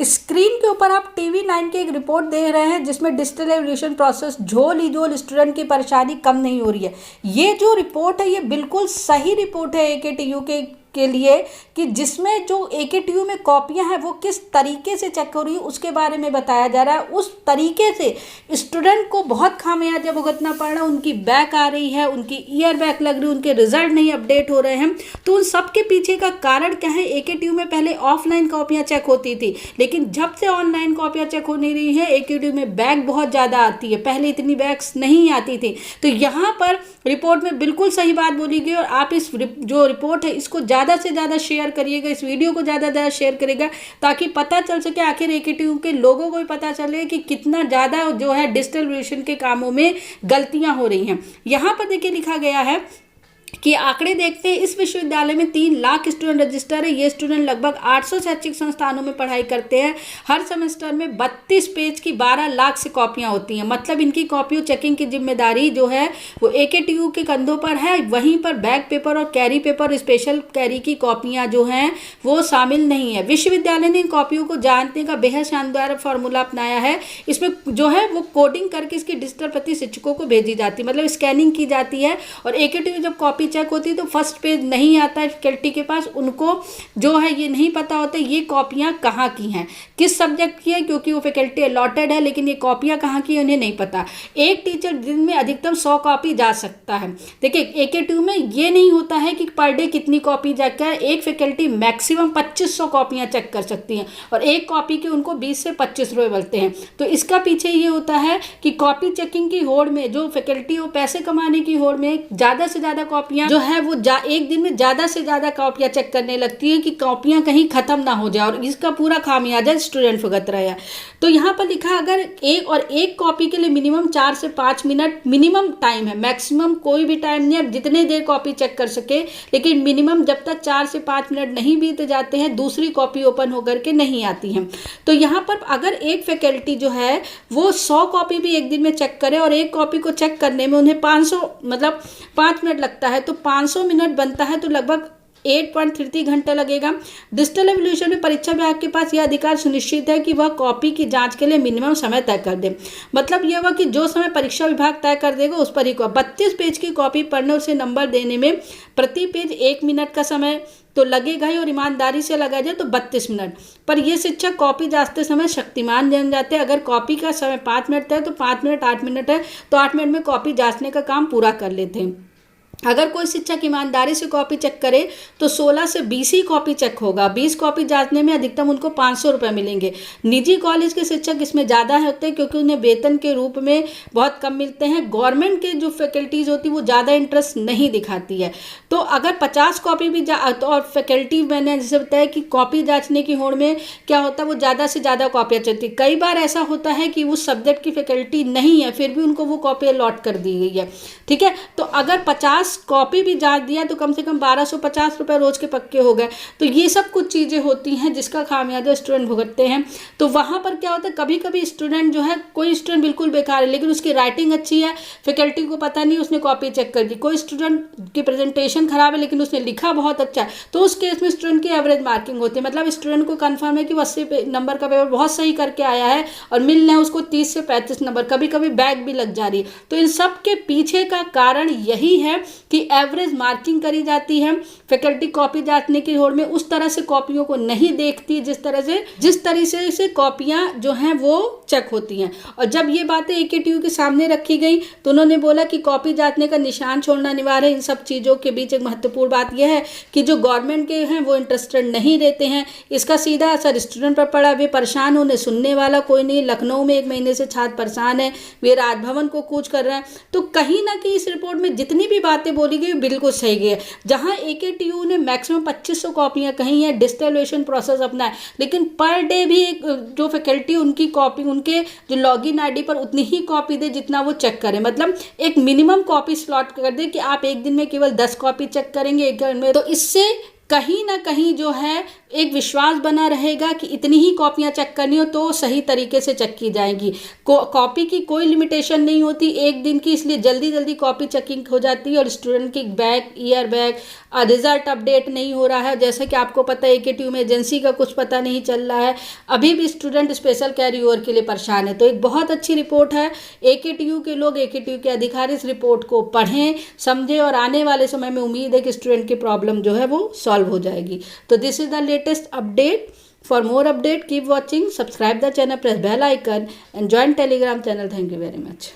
Screen के ऊपर आप TV9 की एक रिपोर्ट देख रहे हैं जिसमें डिजिटल एवोल्यूशन प्रोसेस झोल ही झोल स्टूडेंट की परेशानी कम नहीं हो रही है। ये जो रिपोर्ट है ये बिल्कुल सही रिपोर्ट है AKTU के लिए कि जिसमें जो AKTU में कॉपियां हैं वो किस तरीके से चेक हो रही है उसके बारे में बताया जा रहा है। उस तरीके से स्टूडेंट को बहुत खामियाजा भुगतना पड़ रहा है, उनकी बैक आ रही है, उनकी ईयर बैक लग रही है, उनके रिजल्ट नहीं अपडेट हो रहे हैं। तो उन सब के पीछे का कारण क्या है? AKTU में पहले ऑफलाइन कॉपियाँ चेक होती थी, लेकिन जब से ऑनलाइन कॉपियाँ चेक हो नहीं रही है AKTU में बैक बहुत ज़्यादा आती है। पहले इतनी बैक्स नहीं आती थी। तो यहाँ पर रिपोर्ट में बिल्कुल सही बात बोली गई और आप इस जो रिपोर्ट है इसको ज़्यादा से ज़्यादा शेयर करिएगा, इस वीडियो को ज़्यादा से ज़्यादा शेयर करेगा ताकि पता चल सके, आखिर AKTU के लोगों को भी पता चले कि कितना ज़्यादा जो है डिजिटल एवोल्यूशन के कामों में गलतियाँ हो रही हैं। यहाँ पर देखिए लिखा गया है कि आंकड़े देखते हैं, इस विश्वविद्यालय में 3 लाख स्टूडेंट रजिस्टर है। ये स्टूडेंट लगभग 800 शैक्षिक संस्थानों में पढ़ाई करते हैं। हर सेमेस्टर में 32 पेज की 12 लाख से कॉपियां होती हैं। मतलब इनकी कॉपियों चेकिंग की जिम्मेदारी जो है वो AKTU के कंधों पर है। वहीं पर बैक पेपर और कैरी पेपर, स्पेशल कैरी की कॉपियां जो हैं वो शामिल नहीं है। विश्वविद्यालय ने इन कॉपियों को जानने का बेहद शानदार फॉर्मूला अपनाया है। इसमें जो है वो कोडिंग करके इसकी डिजिटल प्रति शिक्षकों को भेजी जाती है, मतलब स्कैनिंग की जाती है। और AKTU जब कॉपी चेक होती है तो फर्स्ट पेज नहीं आता है फैकल्टी के पास, उनको जो है ये नहीं पता होता ये कॉपियां कहाँ की हैं, किस सब्जेक्ट की है, क्योंकि वो फैकल्टी अलॉटेड है, लेकिन ये कॉपियां कहाँ की है उन्हें नहीं पता। एक टीचर दिन में अधिकतम 100 कॉपी जा सकता है। देखिए AKTU में ये नहीं होता है कि पर डे कितनी कॉपी चेक करें। एक फैकल्टी मैक्सिमम 2500 कॉपियां चेक कर सकती हैं और एक कॉपी के उनको 20 से 25 रुपये मिलते हैं। तो इसका पीछे ये होता है कि कॉपी चेकिंग की होड़ में जो फैकल्टी हो पैसे कमाने की होड़ में ज़्यादा से ज़्यादा कॉपियां जो है वो एक दिन में ज़्यादा से ज़्यादा कॉपियाँ चेक करने लगती है कि कॉपियाँ कहीं ख़त्म ना हो जाए और इसका पूरा खामियाजा स्टूडेंट भुगत रहा है। तो यहाँ पर लिखा अगर एक कॉपी के लिए मिनिमम 4 से 5 मिनट मिनिमम टाइम है, मैक्सिमम कोई भी टाइम नहीं है, जितने देर कॉपी चेक कर सके, लेकिन मिनिमम जब तक 4 से 5 मिनट नहीं बीत जाते हैं दूसरी कॉपी ओपन होकर के नहीं आती है। तो यहाँ पर अगर एक फैकल्टी जो है वो 100 कॉपी भी एक दिन में चेक करे और एक कॉपी को चेक करने में उन्हें 500 मतलब 5 मिनट लगता है, तो 500 मिनट बनता है तो लगभग 8.33 घंटे लगेगा। डिजिटल एवोल्यूशन में परीक्षा विभाग के पास यह अधिकार सुनिश्चित है कि वह कॉपी की जांच के लिए मिनिमम समय तय कर दे। मतलब यह हुआ कि जो समय परीक्षा विभाग तय कर देगा उस पर ही 32 पेज की कॉपी पढ़ने उसे नंबर देने में प्रति पेज 1 मिनट का समय तो लगेगा ही, और ईमानदारी से लगा जाए तो 32 मिनट। पर ये शिक्षक कॉपी जांचते समय शक्तिमान बन जाते हैं। अगर कॉपी का समय 5 मिनट है तो 5 मिनट 8 मिनट है तो 8 मिनट में कॉपी जांचने का काम पूरा कर लेते हैं। अगर कोई शिक्षक ईमानदारी से कॉपी चेक करे तो 16 से 20 ही कॉपी चेक होगा। 20 कॉपी जांचने में अधिकतम उनको 500 रुपये मिलेंगे। निजी कॉलेज के शिक्षक इसमें ज़्यादा होते हैं क्योंकि उन्हें वेतन के रूप में बहुत कम मिलते हैं। गवर्नमेंट के जो फैकल्टीज़ होती है वो ज़्यादा इंटरेस्ट नहीं दिखाती है। तो अगर 50 कॉपी भी तो और फैकल्टी मैंने जैसे बताया कि कॉपी जाँचने की होड़ में क्या होता है वो ज़्यादा से ज़्यादा कॉपियाँ चलती। कई बार ऐसा होता है कि उस सब्जेक्ट की फैकल्टी नहीं है फिर भी उनको वो कॉपी अलॉट कर दी गई है। ठीक है, तो अगर 50 कॉपी भी जांच दिया तो कम से कम 1250 रुपये रोज के पक्के हो गए। तो ये सब कुछ चीज़ें होती हैं जिसका खामियाजा स्टूडेंट भुगतते हैं। तो वहाँ पर क्या होता है कभी कभी स्टूडेंट जो है, कोई स्टूडेंट बिल्कुल बेकार है लेकिन उसकी राइटिंग अच्छी है, फैकल्टी को पता नहीं, उसने कॉपी चेक कर दी। कोई स्टूडेंट की प्रेजेंटेशन खराब है लेकिन उसने लिखा बहुत अच्छा है, तो उस केस में स्टूडेंट की एवरेज मार्किंग होती है। मतलब स्टूडेंट को कन्फर्म है कि वो 80 नंबर का पेपर बहुत सही करके आया है और मिल रहे हैं उसको 30 से 35 नंबर, कभी कभी बैक भी लग जा रही है। तो इन सब के पीछे का कारण यही है कि एवरेज मार्किंग करी जाती है। फैकल्टी कॉपी जांचने की होड़ में उस तरह से कॉपियों को नहीं देखती जिस तरह से कॉपियां जो हैं वो चेक होती हैं। और जब ये बातें AKTU के सामने रखी गई तो उन्होंने बोला कि कॉपी जांचने का निशान छोड़ना अनिवार्य है। इन सब चीज़ों के बीच एक महत्वपूर्ण बात यह है कि जो गवर्नमेंट के हैं वो इंटरेस्टेड नहीं रहते हैं। इसका सीधा असर स्टूडेंट पर पड़ा। वे परेशान, उन्हें सुनने वाला कोई नहीं। लखनऊ में 1 महीने से छात्र परेशान है, वे राजभवन को कूच कर रहे हैं। तो कहीं ना कहीं इस रिपोर्ट में जितनी भी बातें बोली गई बिल्कुल सही गई है। जहां AKTU ने मैक्सिमम 2500 कॉपियां कही हैं, डिजिटल एवोल्यूशन प्रोसेस अपना है, लेकिन पर डे भी जो फैकल्टी उनकी कॉपी उनके जो लॉगिन ID पर उतनी ही कॉपी दे जितना वो चेक करें। मतलब एक मिनिमम कॉपी स्लॉट कर दे कि आप एक दिन में केवल 10 कॉपी चेक करेंगे एक दिन में। तो इससे कहीं ना कहीं जो है एक विश्वास बना रहेगा कि इतनी ही कॉपियां चेक करनी हो तो सही तरीके से चेक की जाएंगी। कॉपी की कोई लिमिटेशन नहीं होती एक दिन की, इसलिए जल्दी जल्दी कॉपी चेकिंग हो जाती है और स्टूडेंट की back, year back, result update नहीं हो रहा है। जैसे कि आपको पता है AKTU में एजेंसी का कुछ पता नहीं चल रहा है, अभी भी स्टूडेंट स्पेशल कैरी ओवर के लिए परेशान है। तो एक बहुत अच्छी रिपोर्ट है, AKTU के लोग, AKTU के अधिकारी इस रिपोर्ट को पढ़ें, समझें, और आने वाले समय में उम्मीद है कि स्टूडेंट की प्रॉब्लम जो है वो सॉल्व हो जाएगी। तो this is the latest update. For more update, keep watching, subscribe the channel, press bell icon and join Telegram channel. Thank you very much.